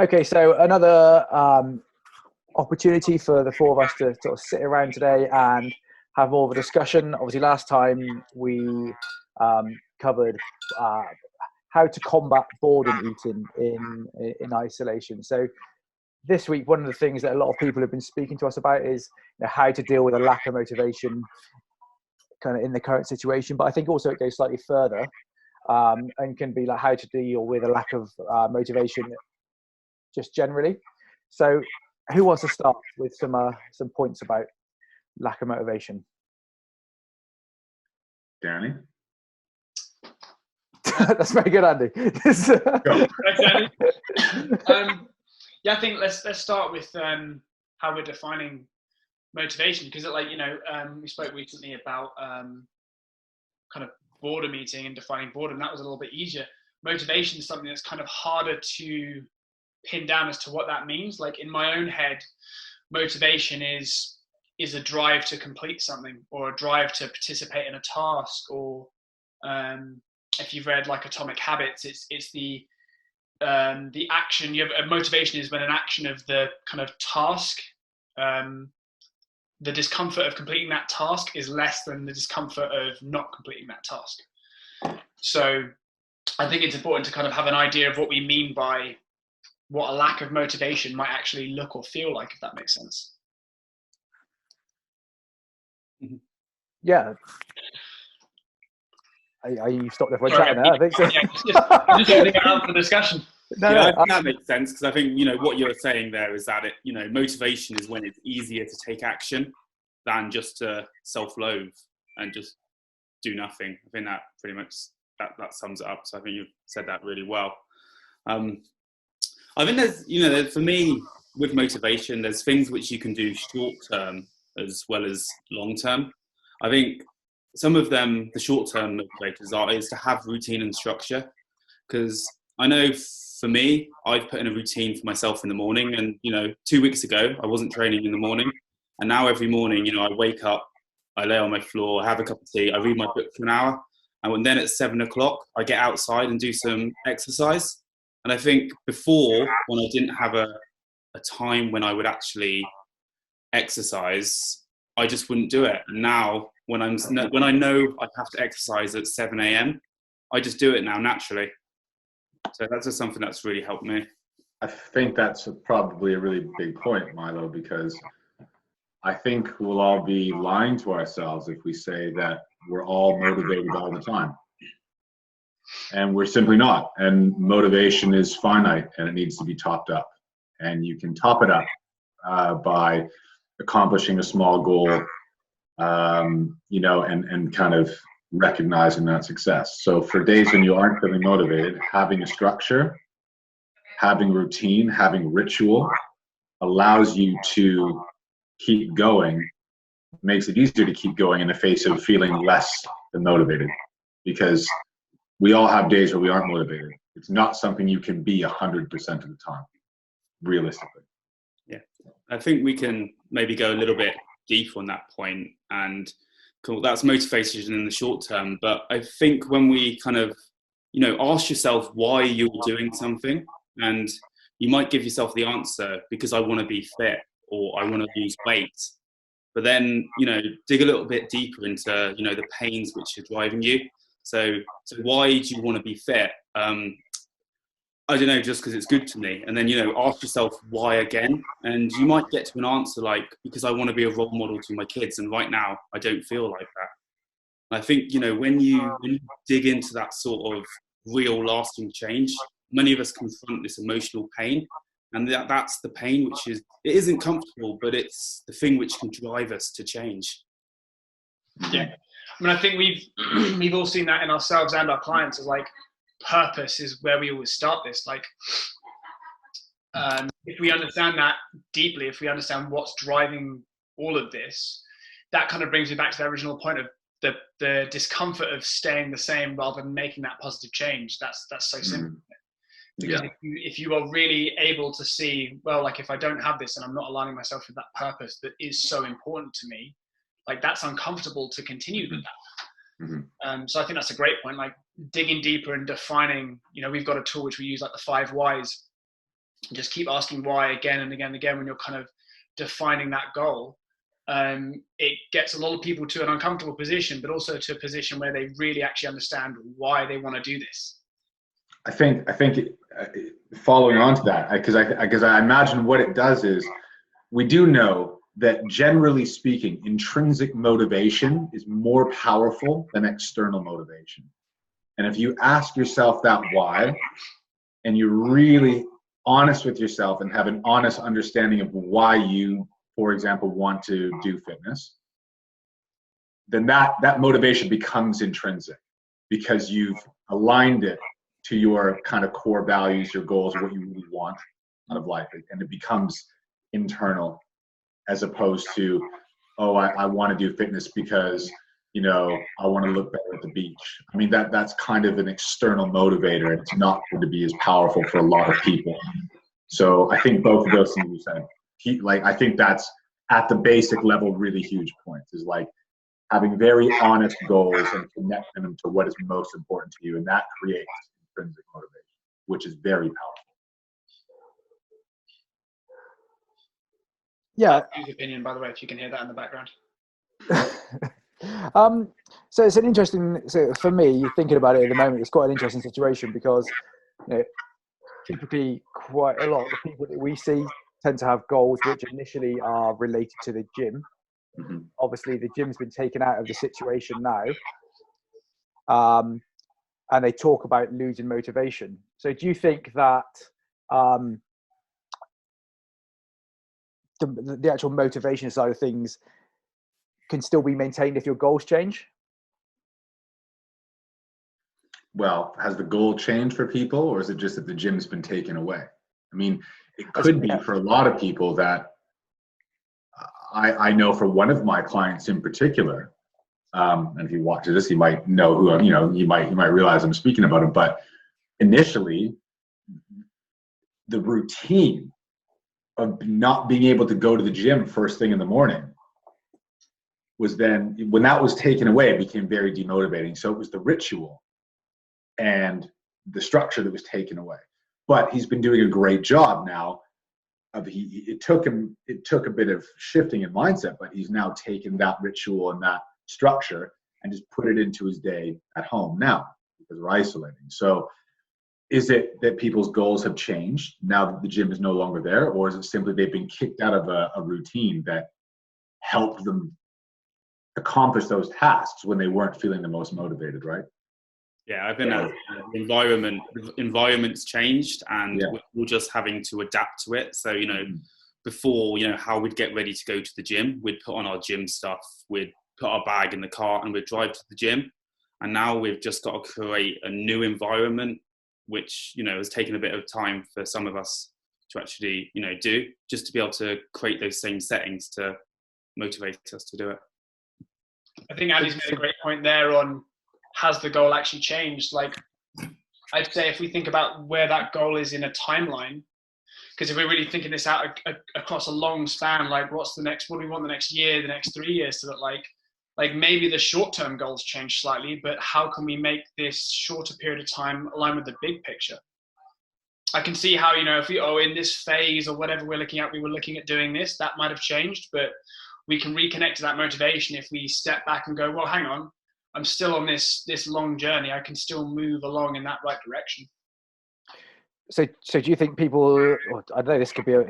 Okay, so another opportunity for the four of us to sort of sit around today and have more of a discussion. Obviously, last time we covered how to combat boredom eating in isolation. So this week, one of the things that a lot of people have been speaking to us about is how to deal with a lack of motivation kind of in the current situation. But I think also it goes slightly further and can be like how to deal with a lack of motivation just generally. So who wants to start with some points about lack of motivation? Danny? That's very good, Andy. Thanks, Andy. Yeah, I think let's start with how we're defining motivation, because we spoke recently about kind of boredom eating and defining boredom. That was a little bit easier. Motivation is something that's kind of harder to pin down as to what that means. Like in my own head, motivation is a drive to complete something, or a drive to participate in a task, or if you've read like Atomic Habits, it's the action. You have a motivation is when an action of the kind of task, the discomfort of completing that task is less than the discomfort of not completing that task. So I think it's important to kind of have an idea of what we mean by what a lack of motivation might actually look or feel like, if that makes sense. Yeah. You stopped there for a chat now, I think so. Yeah, just opening it up for discussion. I think that makes sense, because I think, what you're saying there is that motivation is when it's easier to take action than just to self-loathe and just do nothing. I think that pretty much that sums it up. So I think you've said that really well. I think there's, for me, with motivation, there's things which you can do short term as well as long term. I think some of them, the short term motivators is to have routine and structure, because I know for me, I've put in a routine for myself in the morning, and 2 weeks ago I wasn't training in the morning, and now every morning I wake up, I lay on my floor, I have a cup of tea, I read my book for an hour, and then at 7 o'clock I get outside and do some exercise. And I think before, when I didn't have a time when I would actually exercise, I just wouldn't do it. And now when I know I have to exercise at 7 a.m, I just do it now naturally. So that's just something that's really helped me. I think that's probably a really big point, Milo, because I think we'll all be lying to ourselves if we say that we're all motivated all the time. And we're simply not. And motivation is finite, and it needs to be topped up. And you can top it up by accomplishing a small goal, and kind of recognizing that success. So for days when you aren't feeling motivated, having a structure, having routine, having ritual allows you to keep going, makes it easier to keep going in the face of feeling less than motivated, because we all have days where we aren't motivated. It's not something you can be 100% of the time, realistically. Yeah, I think we can maybe go a little bit deeper on that point, and that's motivation in the short term. But I think when we kind of, ask yourself why you're doing something, and you might give yourself the answer because I want to be fit or I want to lose weight. But then, dig a little bit deeper into, the pains which are driving you. So why do you want to be fit? I don't know, just because it's good to me. And then, ask yourself why again. And you might get to an answer like, because I want to be a role model to my kids. And right now I don't feel like that. And I think, when you dig into that sort of real lasting change, many of us confront this emotional pain. And that's the pain, it isn't comfortable, but it's the thing which can drive us to change. Yeah. I mean, I think we've all seen that in ourselves and our clients, as like purpose is where we always start this. Like, if we understand that deeply, if we understand what's driving all of this, that kind of brings me back to the original point of the discomfort of staying the same rather than making that positive change. That's so simple. Because if you are really able to see, well, like if I don't have this and I'm not aligning myself with that purpose that is so important to me, like that's uncomfortable to continue with that. So I think that's a great point, like digging deeper and defining, we've got a tool which we use, like the 5 whys, just keep asking why again and again and again when you're kind of defining that goal, it gets a lot of people to an uncomfortable position, but also to a position where they really actually understand why they want to do this. I think following on to that, because I imagine what it does is, we do know that generally speaking, intrinsic motivation is more powerful than external motivation. And if you ask yourself that why, and you're really honest with yourself and have an honest understanding of why you, for example, want to do fitness, then that motivation becomes intrinsic, because you've aligned it to your kind of core values, your goals, what you really want out of life. And it becomes internal, as opposed to, oh, I want to do fitness because, you know, I want to look better at the beach. I mean, that's kind of an external motivator, and it's not going to be as powerful for a lot of people. So I think both of those things you said, like, I think that's at the basic level really huge points, is like having very honest goals and connecting them to what is most important to you, and that creates intrinsic motivation, which is very powerful. Yeah. His opinion, by the way, if you can hear that in the background. So it's an interesting, so for me, thinking about it at the moment, it's quite an interesting situation, because, you know, typically quite a lot of the people that we see tend to have goals which initially are related to the gym. Mm-hmm. Obviously, the gym's been taken out of the situation now, and they talk about losing motivation. So do you think that the actual motivation side of things can still be maintained if your goals change? Well, has the goal changed for people, or is it just that the gym's been taken away? I mean, it could be for a lot of people that I know for one of my clients in particular, and if you watch this, you might know who I'm, you know, you might realize I'm speaking about him, but initially the routine of not being able to go to the gym first thing in the morning was, then when that was taken away, it became very demotivating. So it was the ritual and the structure that was taken away. But he's been doing a great job now. It took a bit of shifting in mindset, but he's now taken that ritual and that structure and just put it into his day at home now, because we're isolating. So is it that people's goals have changed now that the gym is no longer there, or is it simply they've been kicked out of a routine that helped them accomplish those tasks when they weren't feeling the most motivated, right? Yeah, I think that the environment's changed, and we're just having to adapt to it. So, you know, before, you know, how we'd get ready to go to the gym, we'd put on our gym stuff, we'd put our bag in the car and we'd drive to the gym. And now we've just got to create a new environment, which, you know, has taken a bit of time for some of us to actually, you know, do, just to be able to create those same settings to motivate us to do it. I think Andy's made a great point there on, has the goal actually changed? Like, I'd say if we think about where that goal is in a timeline, because if we're really thinking this out across a long span, like what do we want the next year, the next 3 years to look like maybe the short-term goals change slightly, but how can we make this shorter period of time align with the big picture? I can see how, you know, if we, in this phase or whatever we're looking at, we were looking at doing this, that might have changed, but we can reconnect to that motivation if we step back and go, well, hang on, I'm still on this long journey. I can still move along in that right direction. So do you think people, I know this could be a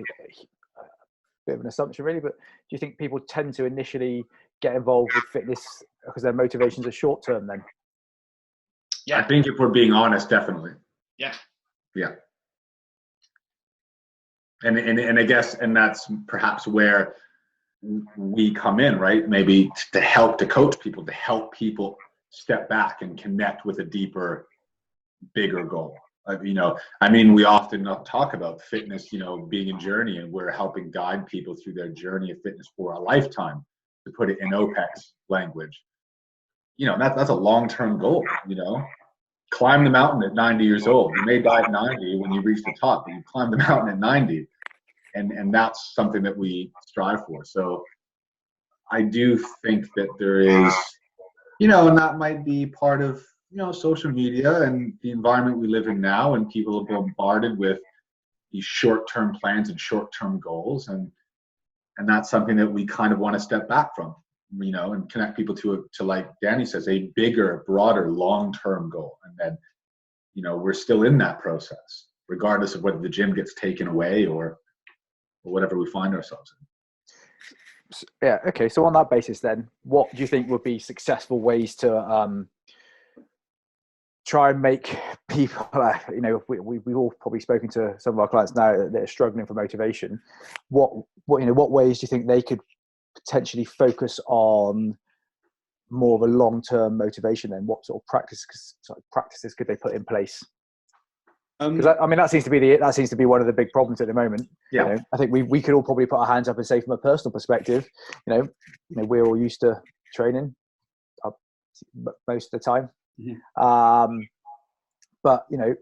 bit of an assumption really, but do you think people tend to initially get involved with fitness because their motivations are short term then? Yeah. I think if we're being honest, definitely. Yeah. Yeah. And I guess, and that's perhaps where we come in, right? Maybe to coach people, to help people step back and connect with a deeper, bigger goal. You know, I mean, we often talk about fitness, you know, being a journey, and we're helping guide people through their journey of fitness for a lifetime, to put it in OPEX language. You know, that's a long-term goal, you know. Climb the mountain at 90 years old. You may die at 90 when you reach the top, but you climb the mountain at 90. And that's something that we strive for. So I do think that there is, you know, and that might be part of, you know, social media and the environment we live in now, and people are bombarded with these short-term plans and short-term goals, and that's something that we kind of want to step back from, and connect people to like Danny says, a bigger, broader, long-term goal. And then, we're still in that process, regardless of whether the gym gets taken away or whatever we find ourselves in. Yeah. Okay. So on that basis, then, what do you think would be successful ways to try and make people? We've all probably spoken to some of our clients now that are struggling for motivation. What ways do you think they could potentially focus on more of a long-term motivation? Then, what sort of practices could they put in place? Because that seems to be one of the big problems at the moment. Yeah. I think we could all probably put our hands up and say, from a personal perspective, we're all used to training most of the time. Mm-hmm. But that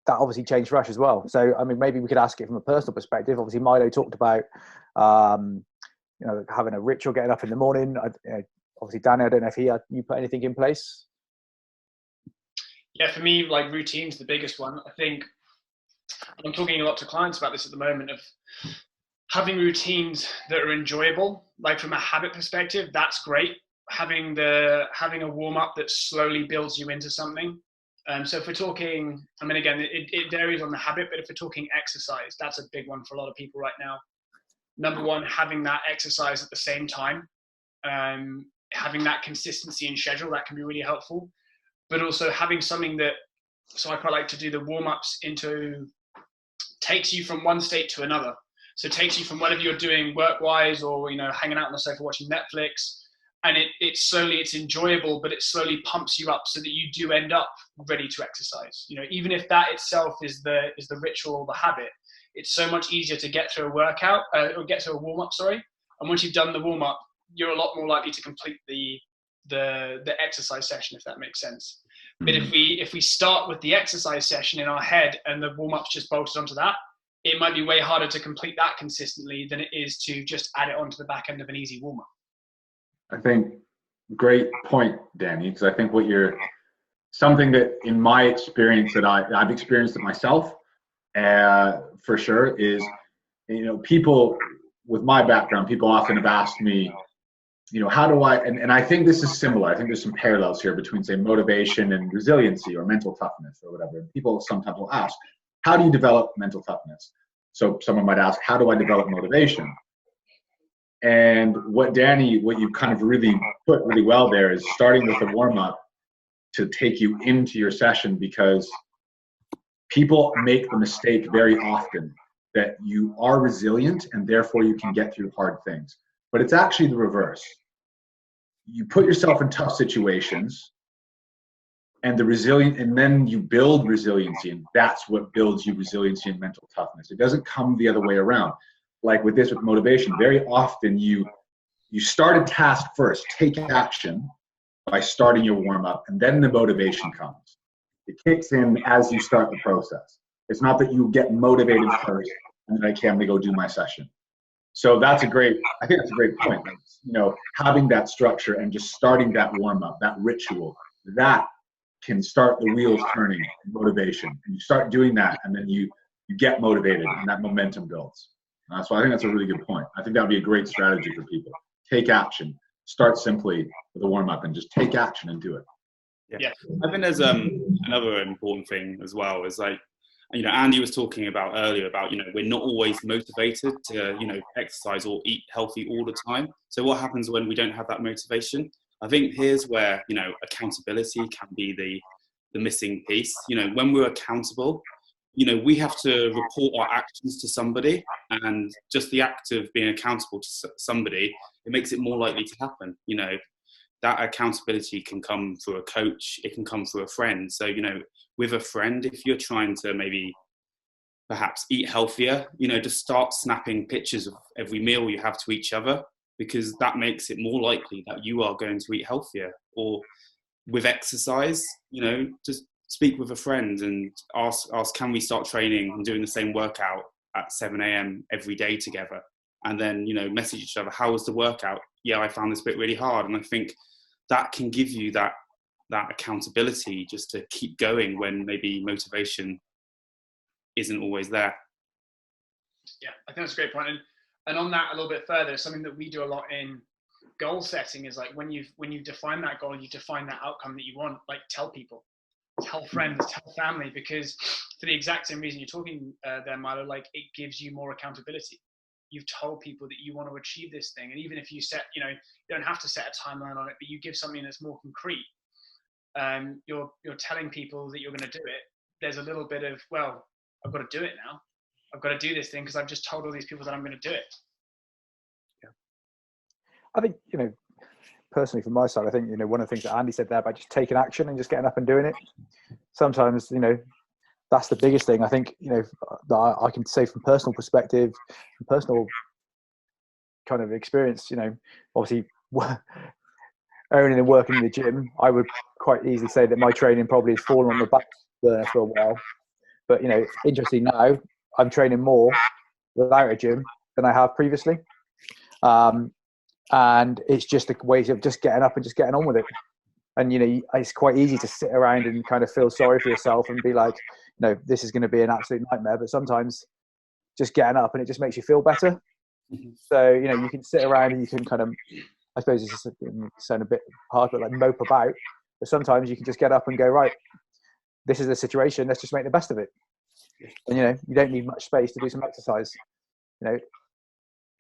obviously changed for us as well. So maybe we could ask it from a personal perspective. Obviously, Milo talked about having a ritual, getting up in the morning. Obviously, Danny, I don't know if you put anything in place. Yeah, for me, like, routine's the biggest one. I think I'm talking a lot to clients about this at the moment, of having routines that are enjoyable. Like, from a habit perspective, that's great. Having a warm up that slowly builds you into something. So if we're talking, again, it varies on the habit, but if we're talking exercise, that's a big one for a lot of people right now. Number one, having that exercise at the same time, having that consistency in schedule, that can be really helpful. But also having something so I quite like to do the warm-ups takes you from one state to another. So it takes you from whatever you're doing work-wise, or, hanging out on the sofa watching Netflix, and it's enjoyable, but it slowly pumps you up so that you do end up ready to exercise. Even if that itself is the ritual or the habit, it's so much easier to get through a workout, or get through a warm-up, sorry. And once you've done the warm-up, you're a lot more likely to complete the exercise session, if that makes sense. But if we start with the exercise session in our head and the warm-up's just bolted onto that, it might be way harder to complete that consistently than it is to just add it onto the back end of an easy warm-up. I think great point, Danny, because I think something that in my experience that I've experienced it myself, for sure, is, people with my background, people often have asked me, how do I, and I think this is similar. I think there's some parallels here between, say, motivation and resiliency or mental toughness or whatever. And people sometimes will ask, how do you develop mental toughness? So someone might ask, how do I develop motivation? And what you kind of really put really well there is starting with a warm-up to take you into your session, because people make the mistake very often that you are resilient and therefore you can get through hard things. But it's actually the reverse. You put yourself in tough situations, and then you build resiliency, and that's what builds you resiliency and mental toughness. It doesn't come the other way around. Like with motivation, very often you start a task first, take action by starting your warm-up, and then the motivation comes. It kicks in as you start the process. It's not that you get motivated first and then, okay, I'm gonna go do my session. So I think that's a great point. Having that structure and just starting that warm-up, that ritual, that can start the wheels turning, motivation. And you start doing that, and then you get motivated, and that momentum builds. So I think that's a really good point. I think that would be a great strategy for people. Take action. Start simply with a warm-up and just take action and do it. Yeah. I think there's another important thing as well, is like, Andy was talking about earlier about, we're not always motivated to, exercise or eat healthy all the time. So what happens when we don't have that motivation? I think here's where, accountability can be the missing piece. When we're accountable, we have to report our actions to somebody, and just the act of being accountable to somebody, it makes it more likely to happen. That accountability can come through a coach, it can come through a friend. So, with a friend, if you're trying to maybe perhaps eat healthier, just start snapping pictures of every meal you have to each other, because that makes it more likely that you are going to eat healthier. Or with exercise, just speak with a friend and ask, can we start training and doing the same workout at 7 a.m. every day together? And then, message each other, how was the workout? Yeah, I found this bit really hard. And I think that can give you that accountability just to keep going when maybe motivation isn't always there. Yeah, I think that's a great point. And on that a little bit further, something that we do a lot in goal setting is like when you've defined that goal, you define that outcome that you want, like tell people, tell friends, tell family, because for the exact same reason you're talking there, Milo, like it gives you more accountability. You've told people that you want to achieve this thing. And even if you set, you don't have to set a timeline on it, but you give something that's more concrete. You're telling people that you're going to do it. There's a little bit of, well, I've got to do it now. I've got to do this thing because I've just told all these people that I'm going to do it. Yeah. I think, personally from my side, I think, one of the things that Andy said there about just taking action and just getting up and doing it. Sometimes, that's the biggest thing. I think, that I can say from personal perspective, from personal kind of experience, obviously owning and working in the gym, I would quite easily say that my training probably has fallen on the back burner for a while. But, interestingly now, I'm training more without a gym than I have previously. And it's just a way of just getting up and just getting on with it. And, it's quite easy to sit around and kind of feel sorry for yourself and be like, this is going to be an absolute nightmare. But sometimes just getting up and it just makes you feel better. Mm-hmm. So, you can sit around and you can kind of, I suppose it's just sound a bit hard, but like mope about. But sometimes you can just get up and go, right, this is the situation. Let's just make the best of it. And, you don't need much space to do some exercise.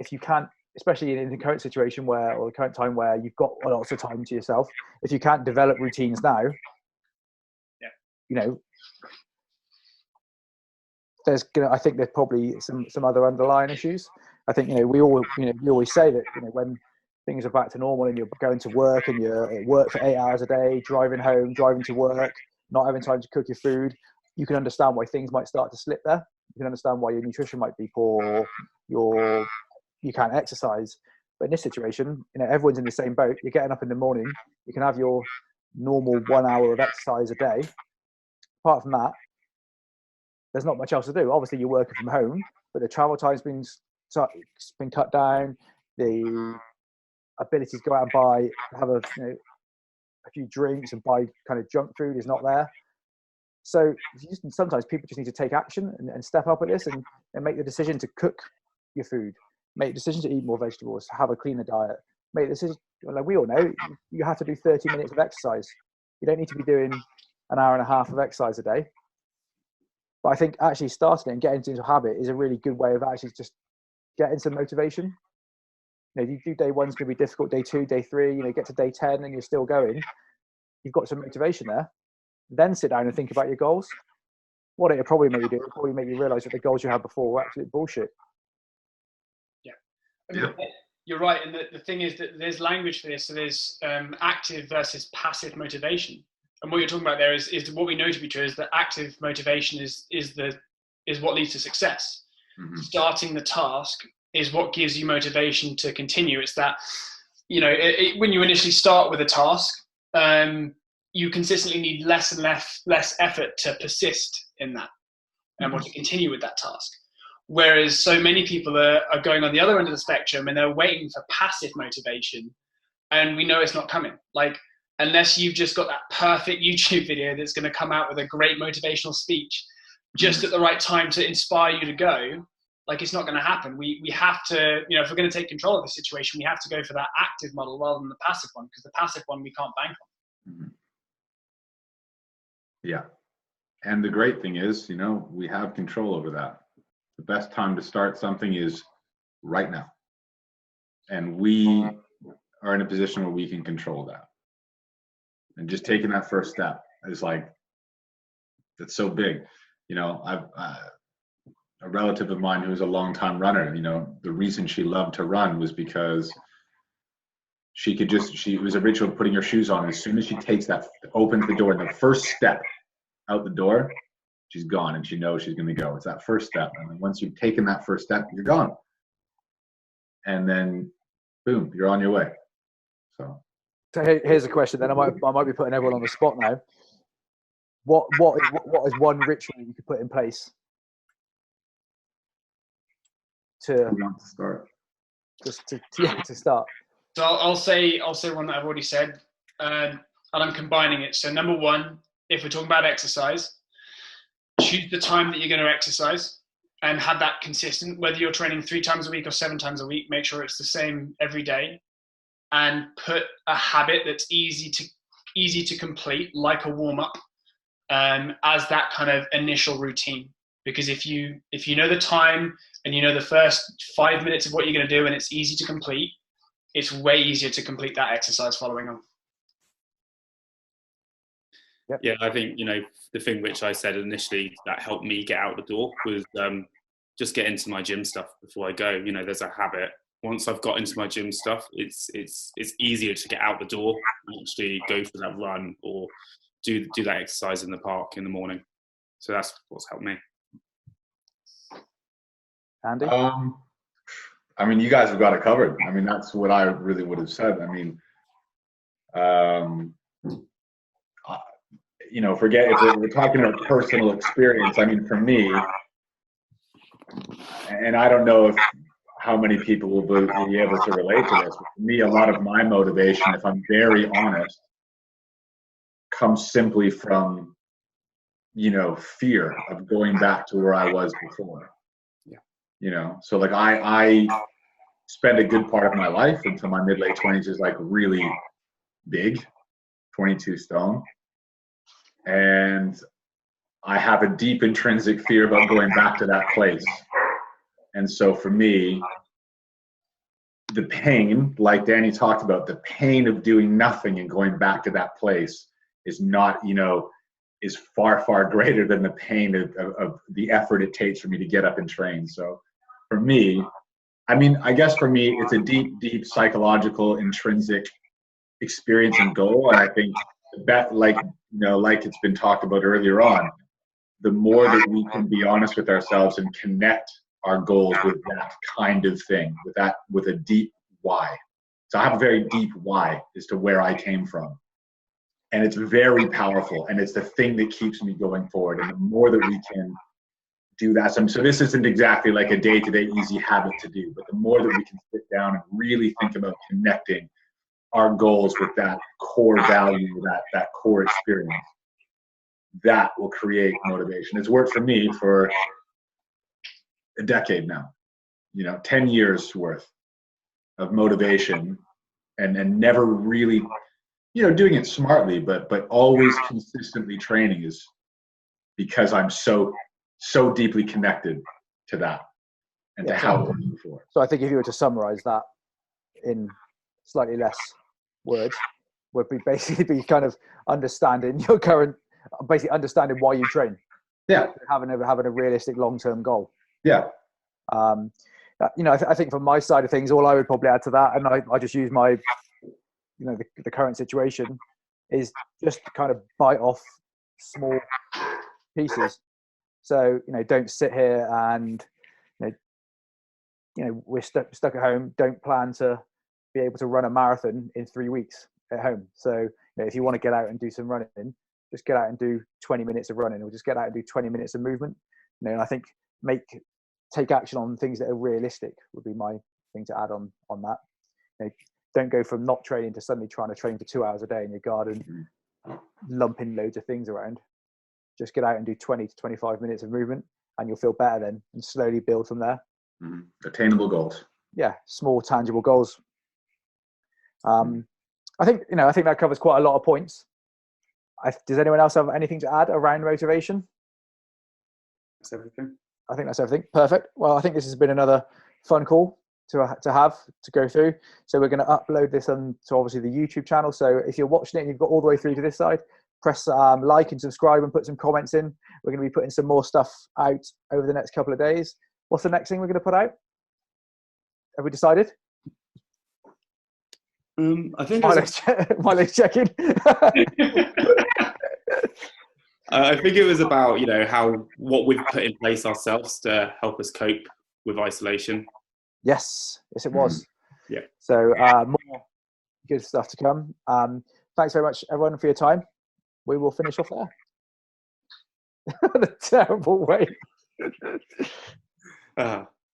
If you can't, especially in the current situation or the current time where you've got lots of time to yourself, if you can't develop routines now, I think there's probably some other underlying issues. I think, we always say that, when things are back to normal and you're going to work and you're at work for 8 hours a day, driving home, driving to work, not having time to cook your food, you can understand why things might start to slip there. You can understand why your nutrition might be poor, or you can't exercise. But in this situation, everyone's in the same boat. You're getting up in the morning, you can have your normal 1 hour of exercise a day. Apart from that, there's not much else to do. Obviously, you're working from home, but the travel time's been cut down. The ability to go out and have a few drinks and buy kind of junk food is not there. So sometimes people just need to take action and step up at this and make the decision to cook your food, make the decision to eat more vegetables, have a cleaner diet, make the decision, like we all know, you have to do 30 minutes of exercise. You don't need to be doing an hour and a half of exercise a day. But I think actually starting it and getting into a habit is a really good way of actually just getting some motivation. You do day one's going to be difficult, day 2, day 3, get to day 10 and you're still going. You've got some motivation there. Then sit down and think about your goals. What it'll probably make you do, it'll probably make you realize that the goals you had before were absolute bullshit. Yeah. You're right. And the thing is that there's language for this. So there's active versus passive motivation. And what you're talking about there is what we know to be true is that active motivation is what leads to success. Mm-hmm. Starting the task is what gives you motivation to continue. It's that, when you initially start with a task, you consistently need less and less effort to persist in that and want to continue with that task. Whereas so many people are going on the other end of the spectrum and they're waiting for passive motivation, and we know it's not coming. Like, unless you've just got that perfect YouTube video that's going to come out with a great motivational speech just at the right time to inspire you to go, like, it's not going to happen. We have to, if we're going to take control of the situation, we have to go for that active model rather than the passive one, because the passive one we can't bank on. Mm-hmm. Yeah. And the great thing is, we have control over that. The best time to start something is right now. And we are in a position where we can control that. And just taking that first step is that's so big. I've a relative of mine who's a longtime runner, the reason she loved to run was because it was a ritual of putting her shoes on. As soon as she opens the door, and the first step out the door, she's gone and she knows she's going to go. It's that first step. And then once you've taken that first step, you're gone. And then boom, you're on your way. So here's a question then. I might be putting everyone on the spot now. What is one ritual you could put in place to start? Just to start. So I'll say one that I've already said, and I'm combining it. So number one, if we're talking about exercise, choose the time that you're going to exercise and have that consistent. Whether you're training 3 times a week or 7 times a week, make sure it's the same every day, and put a habit that's easy to complete, like a warm up, as that kind of initial routine. Because if you know the time and you know the first 5 minutes of what you're going to do and it's easy to complete, it's way easier to complete that exercise following on. Yep. Yeah, I think, the thing which I said initially that helped me get out the door was just get into my gym stuff before I go. There's a habit. Once I've got into my gym stuff, it's easier to get out the door and actually go for that run or do that exercise in the park in the morning. So that's what's helped me. Andy? You guys have got it covered. That's what I really would have said. Forget if we're talking about personal experience. For me, and I don't know how many people will be able to relate to this, but for me, a lot of my motivation, if I'm very honest, comes simply from, fear of going back to where I was before. Yeah. So like I spent a good part of my life until my mid-late 20s is like really big, 22 stone. And I have a deep intrinsic fear about going back to that place. And so for me, the pain, like Danny talked about, the pain of doing nothing and going back to that place is not, is far, far greater than the pain of the effort it takes for me to get up and train. So for me, I guess for me, it's a deep, deep psychological, intrinsic experience and goal. And I think that, like it's been talked about earlier on, the more that we can be honest with ourselves and connect our goals with that kind of thing, with a deep why. So I have a very deep why as to where I came from. And it's very powerful, and it's the thing that keeps me going forward. And the more that we can do that, so this isn't exactly like a day-to-day easy habit to do, but the more that we can sit down and really think about connecting our goals with that core value, that core experience, that will create motivation. It's worked for me for a decade now, 10 years worth of motivation, and never really, doing it smartly, but always consistently training is because I'm so deeply connected to that and to how it was before. So I think if you were to summarize that in slightly less words, would be basically kind of understanding your current, basically understanding why you train. Yeah. Having a realistic long-term goal. Yeah. I think from my side of things, all I would probably add to that, and I just use my, the current situation, is just kind of bite off small pieces. So, don't sit here and, we're stuck at home. Don't plan to be able to run a marathon in 3 weeks at home. So, if you want to get out and do some running, just get out and do 20 minutes of running, or just get out and do 20 minutes of movement. And I think take action on things that are realistic would be my thing to add on that. Don't go from not training to suddenly trying to train for 2 hours a day in your garden, lumping loads of things around. Just get out and do 20 to 25 minutes of movement, and you'll feel better then, and slowly build from there. Attainable goals. Yeah, small tangible goals. I think that covers quite a lot of points. Does anyone else have anything to add around motivation? That's everything. I think that's everything. Perfect. Well, I think this has been another fun call to go through. So we're going to upload this to obviously the YouTube channel. So if you're watching it and you've got all the way through to this side, press like and subscribe and put some comments in. We're going to be putting some more stuff out over the next couple of days. What's the next thing we're going to put out? Have we decided? I think Mileage checking. I think it was about what we've put in place ourselves to help us cope with isolation. Yes, it was. Yeah. So more good stuff to come. Thanks very much, everyone, for your time. We will finish off there. The terrible way.